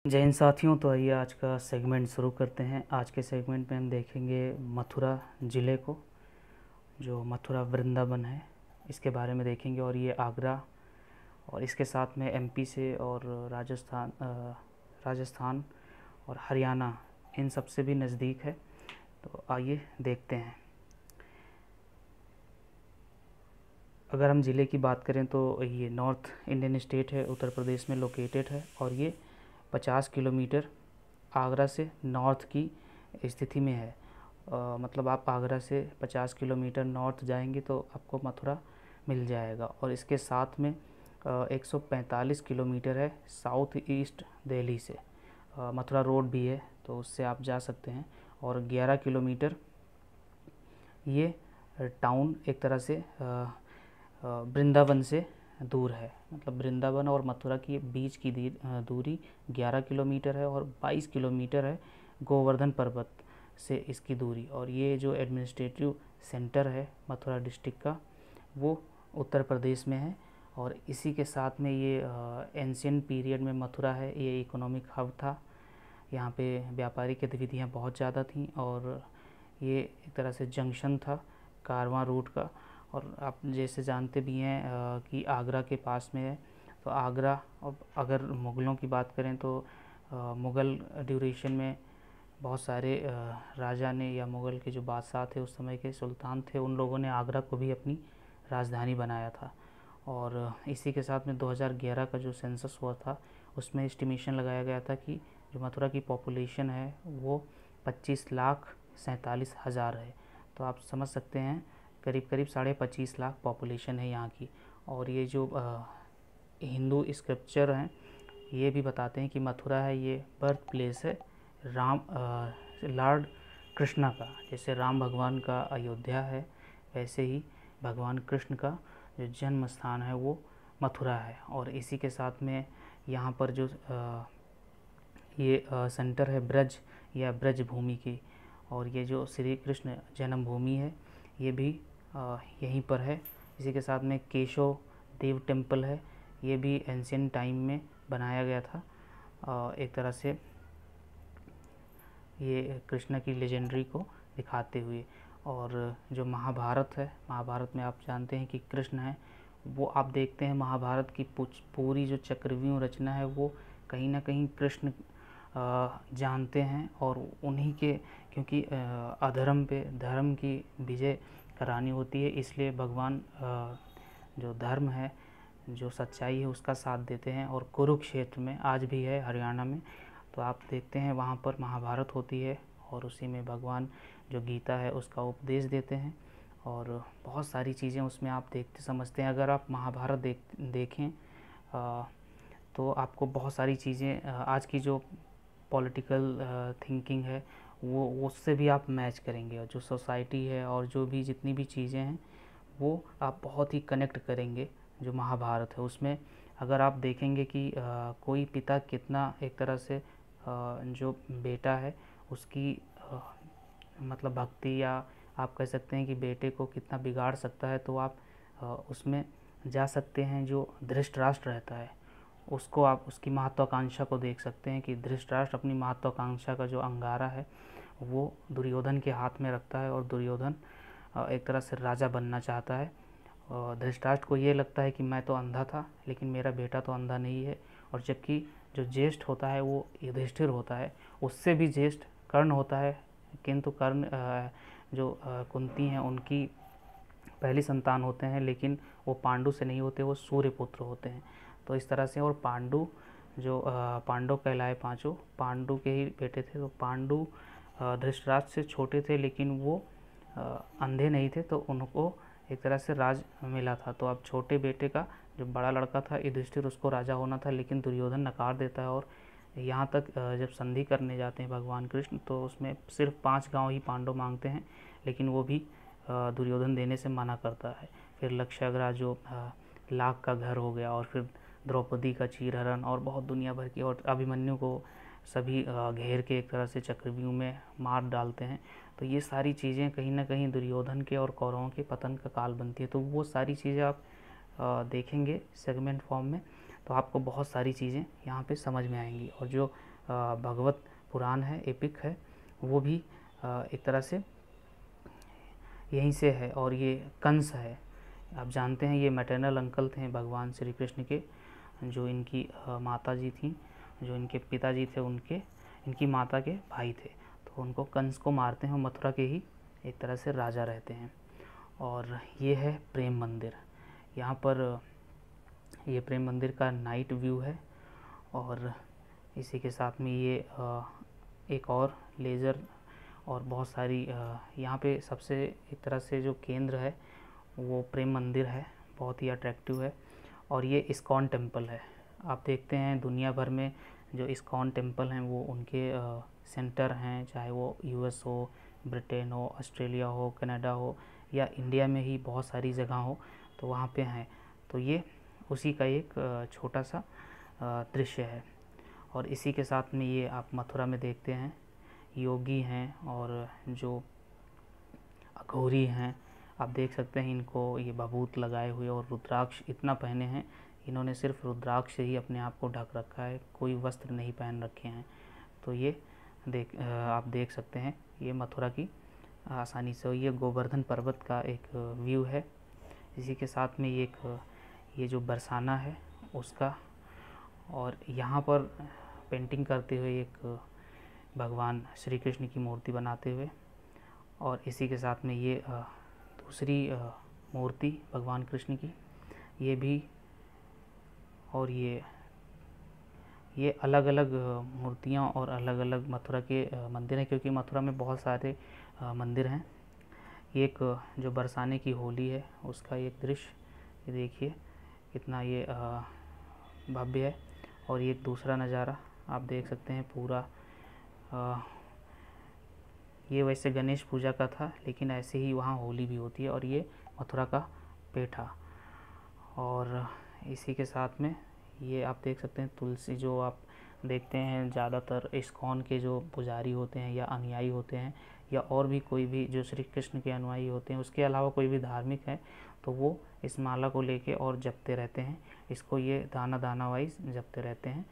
जय हिंद साथियों। तो आइए आज का सेगमेंट शुरू करते हैं। आज के सेगमेंट में हम देखेंगे मथुरा ज़िले को, जो मथुरा वृंदावन है, इसके बारे में देखेंगे। और ये आगरा और इसके साथ में एमपी से और राजस्थान और हरियाणा, इन सब से भी नज़दीक है। तो आइए देखते हैं। अगर हम ज़िले की बात करें तो ये नॉर्थ इंडियन स्टेट है, उत्तर प्रदेश में लोकेटेड है। और ये 50 किलोमीटर आगरा से नॉर्थ की स्थिति में है। मतलब आप आगरा से 50 किलोमीटर नॉर्थ जाएंगे तो आपको मथुरा मिल जाएगा। और इसके साथ में 145 किलोमीटर है साउथ ईस्ट दिल्ली से। मथुरा रोड भी है, तो उससे आप जा सकते हैं। और 11 किलोमीटर ये टाउन एक तरह से वृंदावन से दूर है। मतलब वृंदावन और मथुरा की बीच की दूरी 11 किलोमीटर है और 22 किलोमीटर है गोवर्धन पर्वत से इसकी दूरी। और ये जो एडमिनिस्ट्रेटिव सेंटर है मथुरा डिस्ट्रिक्ट का, वो उत्तर प्रदेश में है। और इसी के साथ में ये एंशियंट पीरियड में मथुरा है, ये इकोनॉमिक हब था। यहाँ पे व्यापारिक गतिविधियाँ बहुत ज़्यादा थीं और ये एक तरह से जंक्शन था कारवां रूट का। और आप जैसे जानते भी हैं कि आगरा के पास में है। तो आगरा, अब अगर मुग़लों की बात करें तो मुग़ल ड्यूरेशन में बहुत सारे राजा ने, या मुग़ल के जो बादशाह थे उस समय के सुल्तान थे, उन लोगों ने आगरा को भी अपनी राजधानी बनाया था। और इसी के साथ में 2011 का जो सेंसस हुआ था, उसमें एस्टिमेशन लगाया गया था कि जो मथुरा की पॉपुलेशन है वो 25,47,000 है। तो आप समझ सकते हैं करीब करीब 25.5 लाख पॉपुलेशन है यहाँ की। और ये जो हिंदू स्क्रिप्चर हैं ये भी बताते हैं कि मथुरा है ये बर्थ प्लेस है लॉर्ड कृष्णा का। जैसे राम भगवान का अयोध्या है, वैसे ही भगवान कृष्ण का जो जन्म स्थान है वो मथुरा है। और इसी के साथ में यहाँ पर जो ये सेंटर है ब्रज या ब्रज भूमि की, और ये जो श्री कृष्ण जन्मभूमि है ये भी यहीं पर है। इसी के साथ में केशव देव टेम्पल है, ये भी एंशियंट टाइम में बनाया गया था एक तरह से ये कृष्ण की लेजेंडरी को दिखाते हुए। और जो महाभारत है, महाभारत में आप जानते हैं कि कृष्ण है, वो आप देखते हैं महाभारत की पूरी जो चक्रव्यूह रचना है वो कहीं ना कहीं कृष्ण जानते हैं। और उन्हीं के, क्योंकि अधर्म पे धर्म की विजय करानी होती है, इसलिए भगवान जो धर्म है, जो सच्चाई है, उसका साथ देते हैं। और कुरुक्षेत्र में आज भी है, हरियाणा में, तो आप देखते हैं वहाँ पर महाभारत होती है और उसी में भगवान जो गीता है उसका उपदेश देते हैं। और बहुत सारी चीज़ें उसमें आप देखते समझते हैं। अगर आप महाभारत देखें तो आपको बहुत सारी चीज़ें आज की जो पॉलिटिकल थिंकिंग है वो उससे भी आप मैच करेंगे। और जो सोसाइटी है और जो भी जितनी भी चीज़ें हैं वो आप बहुत ही कनेक्ट करेंगे। जो महाभारत है उसमें अगर आप देखेंगे कि कोई पिता कितना एक तरह से जो बेटा है उसकी मतलब भक्ति, या आप कह सकते हैं कि बेटे को कितना बिगाड़ सकता है, तो आप उसमें जा सकते हैं। जो धृतराष्ट्र रहता है उसको आप उसकी महत्वाकांक्षा को देख सकते हैं कि धृतराष्ट्र अपनी महत्वाकांक्षा का जो अंगारा है वो दुर्योधन के हाथ में रखता है। और दुर्योधन एक तरह से राजा बनना चाहता है। धृतराष्ट्र को ये लगता है कि मैं तो अंधा था लेकिन मेरा बेटा तो अंधा नहीं है। और जबकि जो ज्येष्ठ होता है वो युधिष्ठिर होता है, उससे भी ज्येष्ठ कर्ण होता है। किंतु कर्ण जो कुंती हैं उनकी पहली संतान होते हैं, लेकिन वो पांडु से नहीं होते, वो सूर्यपुत्र होते हैं। तो इस तरह से, और पांडु जो पांडव कहलाए, पांचों पांडु के ही बेटे थे। तो पांडु धृतराष्ट्र से छोटे थे लेकिन वो अंधे नहीं थे, तो उनको एक तरह से राज मिला था। तो अब छोटे बेटे का जो बड़ा लड़का था युधिष्ठिर, उसको राजा होना था, लेकिन दुर्योधन नकार देता है। और यहाँ तक जब संधि करने जाते हैं भगवान कृष्ण, तो उसमें सिर्फ 5 गांव ही पांडव मांगते हैं, लेकिन वो भी दुर्योधन देने से मना करता है। फिर लक्षागृह जो लाख का घर हो गया, और फिर द्रौपदी का चीरहरण, और बहुत दुनिया भर की, और अभिमन्यु को सभी घेर के एक तरह से चक्रव्यूह में मार डालते हैं। तो ये सारी चीज़ें कहीं ना कहीं दुर्योधन के और कौरवों के पतन का काल बनती है। तो वो सारी चीज़ें आप देखेंगे सेगमेंट फॉर्म में, तो आपको बहुत सारी चीज़ें यहाँ पे समझ में आएंगी। और जो भगवत पुराण है, एपिक है, वो भी एक तरह से यहीं से है। और ये कंस है, आप जानते हैं ये मैटरनल अंकल थे भगवान श्री कृष्ण के, जो इनकी माता जी थी, जो इनके पिताजी थे उनके, इनकी माता के भाई थे। तो उनको कंस को मारते हैं और मथुरा के ही एक तरह से राजा रहते हैं। और ये है प्रेम मंदिर। यहाँ पर ये प्रेम मंदिर का नाइट व्यू है। और इसी के साथ में ये एक और लेज़र और बहुत सारी यहाँ पे सबसे एक तरह से जो केंद्र है वो प्रेम मंदिर है, बहुत ही अट्रैक्टिव है। और ये इस्कॉन टेम्पल है। आप देखते हैं दुनिया भर में जो इस्कॉन टेम्पल हैं वो उनके सेंटर हैं, चाहे वो यूएस हो, ब्रिटेन हो, ऑस्ट्रेलिया हो, कनाडा हो, या इंडिया में ही बहुत सारी जगह हो, तो वहाँ पे हैं। तो ये उसी का एक छोटा सा दृश्य है। और इसी के साथ में ये आप मथुरा में देखते हैं योगी हैं और जो अघोरी हैं, आप देख सकते हैं इनको ये भभूत लगाए हुए और रुद्राक्ष इतना पहने हैं, इन्होंने सिर्फ रुद्राक्ष से ही अपने आप को ढक रखा है, कोई वस्त्र नहीं पहन रखे हैं। तो ये आप देख सकते हैं ये मथुरा की आसानी से। ये गोवर्धन पर्वत का एक व्यू है। इसी के साथ में ये जो बरसाना है उसका, और यहाँ पर पेंटिंग करते हुए एक भगवान श्री कृष्ण की मूर्ति बनाते हुए, और इसी के साथ में ये दूसरी मूर्ति भगवान कृष्ण की, ये भी। और ये अलग अलग मूर्तियाँ और अलग अलग मथुरा के मंदिर हैं, क्योंकि मथुरा में बहुत सारे मंदिर हैं। एक जो बरसाने की होली है उसका एक दृश्य, ये देखिए कितना ये भव्य है। और ये एक दूसरा नज़ारा आप देख सकते हैं पूरा, ये वैसे गणेश पूजा का था, लेकिन ऐसे ही वहाँ होली भी होती है। और ये मथुरा का पेठा। और इसी के साथ में ये आप देख सकते हैं तुलसी, जो आप देखते हैं ज़्यादातर इस्कॉन के जो पुजारी होते हैं या अनुयायी होते हैं, या और भी कोई भी जो श्री कृष्ण के अनुयायी होते हैं, उसके अलावा कोई भी धार्मिक है, तो वो इस माला को लेके और जपते रहते हैं इसको, ये दाना दाना वाइज जपते रहते हैं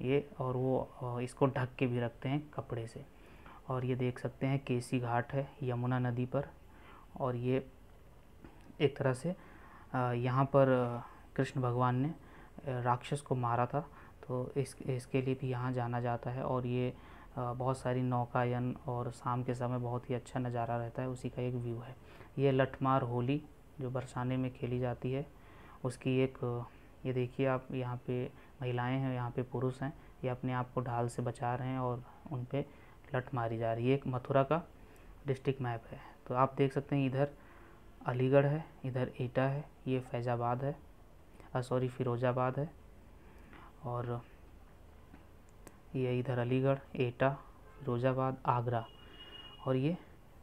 ये। और वो इसको ढक के भी रखते हैं कपड़े से। और ये देख सकते हैं केसी घाट है यमुना नदी पर। और ये एक तरह से यहाँ पर कृष्ण भगवान ने राक्षस को मारा था, तो इसके लिए भी यहाँ जाना जाता है। और ये बहुत सारी नौकायन और शाम के समय बहुत ही अच्छा नज़ारा रहता है, उसी का एक व्यू है। ये लठमार होली जो बरसाने में खेली जाती है उसकी एक, ये देखिए आप, यहाँ पे महिलाएं हैं, यहाँ पे पुरुष हैं, ये अपने आप को ढाल से बचा रहे हैं और उन पे लठ मारी जा रही है। एक मथुरा का डिस्ट्रिक्ट मैप है। तो आप देख सकते हैं इधर अलीगढ़ है, इधर एटा है, ये फैज़ाबाद है, फिरोज़ाबाद है। और ये इधर अलीगढ़, एटा, फिरोज़ाबाद, आगरा। और ये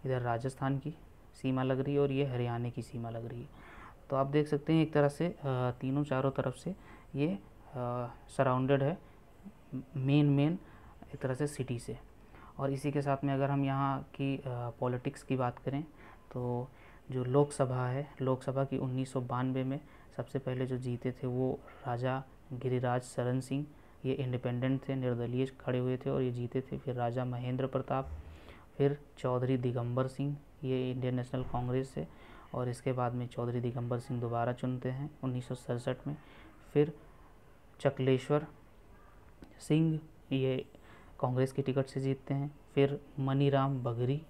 इधर राजस्थान की सीमा लग रही है और ये हरियाणा की सीमा लग रही है। तो आप देख सकते हैं एक तरह से तीनों चारों तरफ से ये सराउंडेड है मेन एक तरह से सिटी से। और इसी के साथ में अगर हम यहाँ की पॉलिटिक्स की बात करें, तो जो लोकसभा है, लोकसभा की 1992 में सबसे पहले जो जीते थे वो राजा गिरिराज शरण सिंह, ये इंडिपेंडेंट थे, निर्दलीय खड़े हुए थे और ये जीते थे। फिर राजा महेंद्र प्रताप, फिर चौधरी दिगंबर सिंह, ये इंडियन नेशनल कांग्रेस से, और इसके बाद में चौधरी दिगंबर सिंह दोबारा चुनते हैं 1967 में। फिर चकलेश्वर सिंह, ये कांग्रेस की टिकट से जीतते हैं। फिर मनीराम बगरी,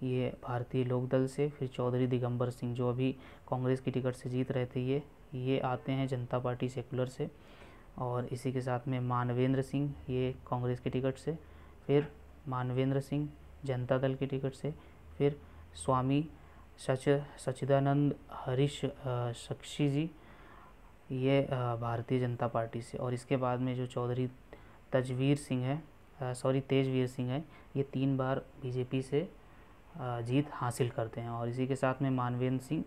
ये भारतीय लोकदल से। फिर चौधरी दिगंबर सिंह जो अभी कांग्रेस की टिकट से जीत रहे थे, ये आते हैं जनता पार्टी सेकुलर से। और इसी के साथ में मानवेंद्र सिंह, ये कांग्रेस की टिकट से। फिर मानवेंद्र सिंह जनता दल की टिकट से। फिर स्वामी सच्चिदानंद हरीश सक्सी जी, ये भारतीय जनता पार्टी से। और इसके बाद में जो चौधरी तेजवीर सिंह है, ये 3 बार बीजेपी से जीत हासिल करते हैं। और इसी के साथ में मानवेंद्र सिंह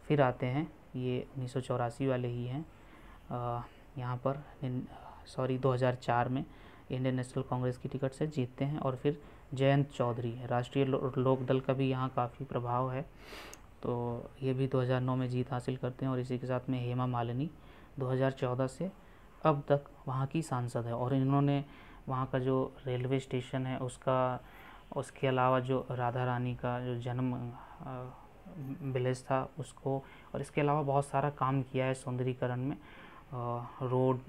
फिर आते हैं, ये 1984 वाले ही हैं, यहाँ पर 2004 में इंडियन नेशनल कांग्रेस की टिकट से जीतते हैं। और फिर जयंत चौधरी, राष्ट्रीय लोकदल का भी यहाँ काफ़ी प्रभाव है, तो ये भी 2009 में जीत हासिल करते हैं। और इसी के साथ में हेमा मालिनी 2014 से अब तक वहाँ की सांसद है, और इन्होंने वहाँ का जो रेलवे स्टेशन है उसके अलावा जो राधा रानी का जो जन्म विलेज था उसको, और इसके अलावा बहुत सारा काम किया है सौंदर्यीकरण में। रोड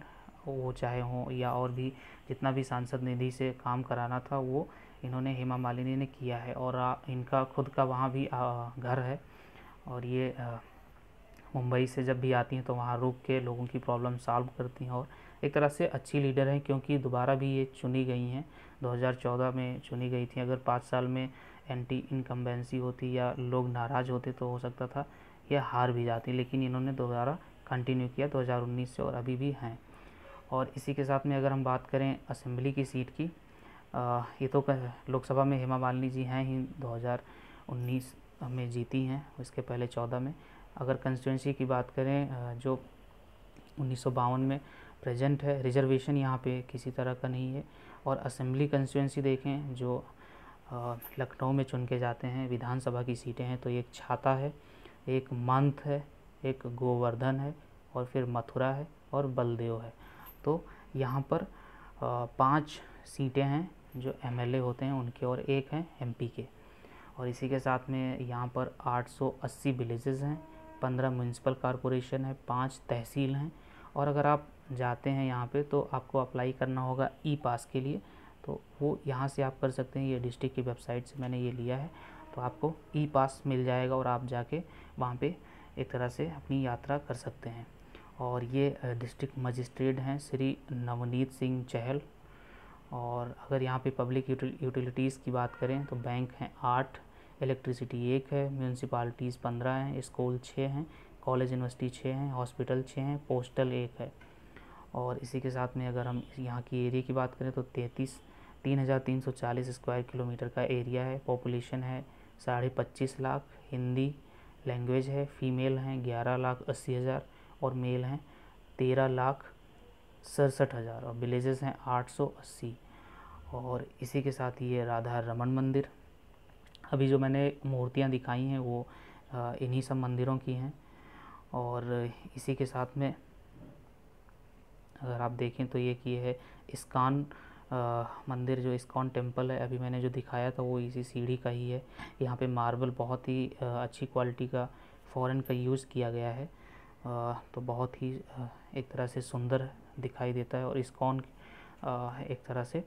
वो चाहे हो या और भी जितना भी सांसद निधि से काम कराना था वो इन्होंने, हेमा मालिनी ने किया है। और इनका खुद का वहाँ भी घर है, और ये मुंबई से जब भी आती हैं तो वहाँ रुक के लोगों की प्रॉब्लम सॉल्व करती हैं, और एक तरह से अच्छी लीडर हैं, क्योंकि दोबारा भी ये चुनी गई हैं। 2014 में चुनी गई थी। अगर 5 साल में एंटी इनकम्बेंसी होती या लोग नाराज़ होते तो हो सकता था ये हार भी जाती, लेकिन इन्होंने दोबारा कंटिन्यू किया 2019 से, और अभी भी हैं। और इसी के साथ में अगर हम बात करें असेंबली की सीट की, ये तो लोकसभा में हेमा मालिनी जी हैं ही, 2019 में जीती हैं, इसके पहले 14 में। अगर कंस्टिट्यूंसी की बात करें, जो 1952 में प्रेजेंट है, रिजर्वेशन यहाँ पे किसी तरह का नहीं है। और असेंबली कंस्टिट्यूंसी देखें जो लखनऊ में चुन के जाते हैं, विधानसभा की सीटें हैं, तो एक छाता है, एक मंथ है, एक गोवर्धन है, और फिर मथुरा है, और बलदेव है। तो यहाँ पर 5 सीटें हैं जो एमएलए होते हैं उनके, और एक हैं एमपी के। और इसी के साथ में यहाँ पर 880 विलेजेस हैं, 15 म्यूनसिपल कॉरपोरेशन है, 5 तहसील हैं। और अगर आप जाते हैं यहाँ पे तो आपको अप्लाई करना होगा ई पास के लिए, तो वो यहाँ से आप कर सकते हैं। ये डिस्ट्रिक्ट की वेबसाइट से मैंने ये लिया है, तो आपको ई पास मिल जाएगा और आप जाके वहाँ पे एक तरह से अपनी यात्रा कर सकते हैं। और ये डिस्ट्रिक्ट मजिस्ट्रेट हैं श्री नवनीत सिंह चहल। और अगर यहाँ पे पब्लिक यूटिलिटीज़ की बात करें तो बैंक हैं 8, इलेक्ट्रिसिटी 1 है, म्यूनसिपालिटीज़ 15 हैं, स्कूल 6 हैं, कॉलेज यूनिवर्सिटी 6 हैं, हॉस्पिटल 6 हैं, पोस्टल 1 है। और इसी के साथ में अगर हम यहाँ की एरिया की बात करें तो 3,340 स्क्वायर किलोमीटर का एरिया है। पॉपुलेशन है 25.5 लाख। हिंदी लैंग्वेज है। फीमेल हैं 11,80,000 और मेल हैं 13,67,000 और विलेजेस हैं 880। और इसी के साथ ये राधा रमन मंदिर, अभी जो मैंने मूर्तियाँ दिखाई हैं वो इन्हीं सब मंदिरों की हैं। और इसी के साथ में अगर आप देखें तो ये है इस्कॉन मंदिर, जो इस्कॉन टेम्पल है, अभी मैंने जो दिखाया था वो इसी सीढ़ी का ही है। यहाँ पे मार्बल बहुत ही अच्छी क्वालिटी का फॉरेन का यूज़ किया गया है, तो बहुत ही एक तरह से सुंदर दिखाई देता है। और इस्कॉन एक तरह से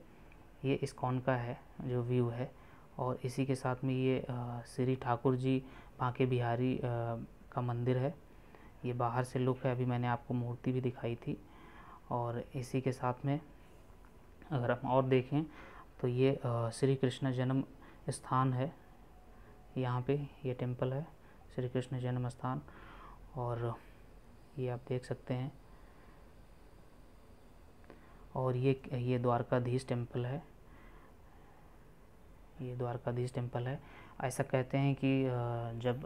ये इस्कॉन का है जो व्यू है। और इसी के साथ में ये श्री ठाकुर जी बांके बिहारी का मंदिर है। ये बाहर से लुक है, अभी मैंने आपको मूर्ति भी दिखाई थी। और इसी के साथ में अगर हम और देखें तो ये श्री कृष्ण जन्म स्थान है। यहाँ पे ये टेम्पल है श्री कृष्ण जन्म स्थान, और ये आप देख सकते हैं। और ये द्वारकाधीश टेम्पल है, ये द्वारकाधीश टेम्पल है। ऐसा कहते हैं कि जब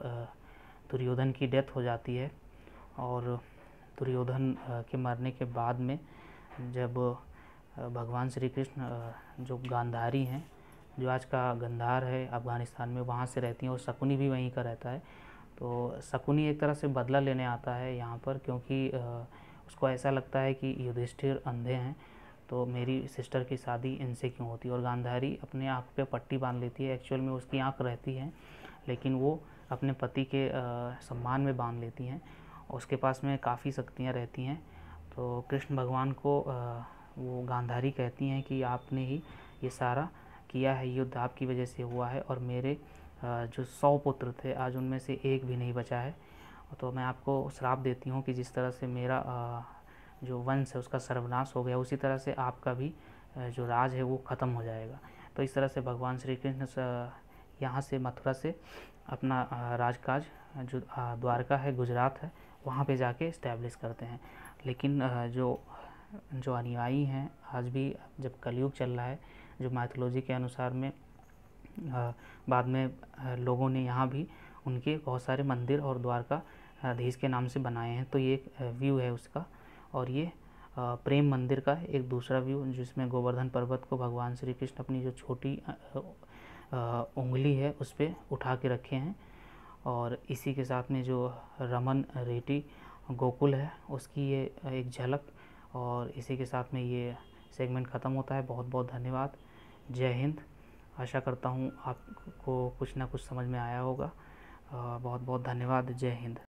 दुर्योधन की डेथ हो जाती है और दुर्योधन के मरने के बाद में जब भगवान श्री कृष्ण जो गांधारी हैं, जो आज का गंधार है अफ़गानिस्तान में, वहाँ से रहती हैं, और शकुनी भी वहीं का रहता है। तो शकुनी एक तरह से बदला लेने आता है यहाँ पर, क्योंकि उसको ऐसा लगता है कि युधिष्ठिर अंधे हैं तो मेरी सिस्टर की शादी इनसे क्यों होती है। और गांधारी अपने आँख पे पट्टी बांध लेती है, एक्चुअल में उसकी आँख रहती है लेकिन वो अपने पति के सम्मान में बांध लेती हैं। उसके पास में काफ़ी शक्तियाँ रहती हैं। तो कृष्ण भगवान को वो गांधारी कहती हैं कि आपने ही ये सारा किया है, युद्ध आपकी वजह से हुआ है, और मेरे जो 100 पुत्र थे आज उनमें से एक भी नहीं बचा है। तो मैं आपको श्राप देती हूँ कि जिस तरह से मेरा जो वंश है उसका सर्वनाश हो गया, उसी तरह से आपका भी जो राज है वो ख़त्म हो जाएगा। तो इस तरह से भगवान श्री कृष्ण यहाँ से मथुरा से अपना राजकाज जो द्वारका है, गुजरात है, वहाँ पे जाके इस्टेब्लिश करते हैं। लेकिन जो अनुयायी हैं आज भी, जब कलयुग चल रहा है, जो माइथोलॉजी के अनुसार में बाद में लोगों ने यहाँ भी उनके बहुत सारे मंदिर और द्वारकाधीश के नाम से बनाए हैं। तो ये एक व्यू है उसका। और ये प्रेम मंदिर का एक दूसरा व्यू, जिसमें गोवर्धन पर्वत को भगवान श्री कृष्ण अपनी जो छोटी उंगली है उस पर उठा के रखे हैं। और इसी के साथ में जो रमन रेड्डी गोकुल है उसकी ये एक झलक। और इसी के साथ में ये सेगमेंट ख़त्म होता है। बहुत बहुत धन्यवाद। जय हिंद। आशा करता हूँ आपको कुछ ना कुछ समझ में आया होगा। बहुत बहुत धन्यवाद। जय हिंद।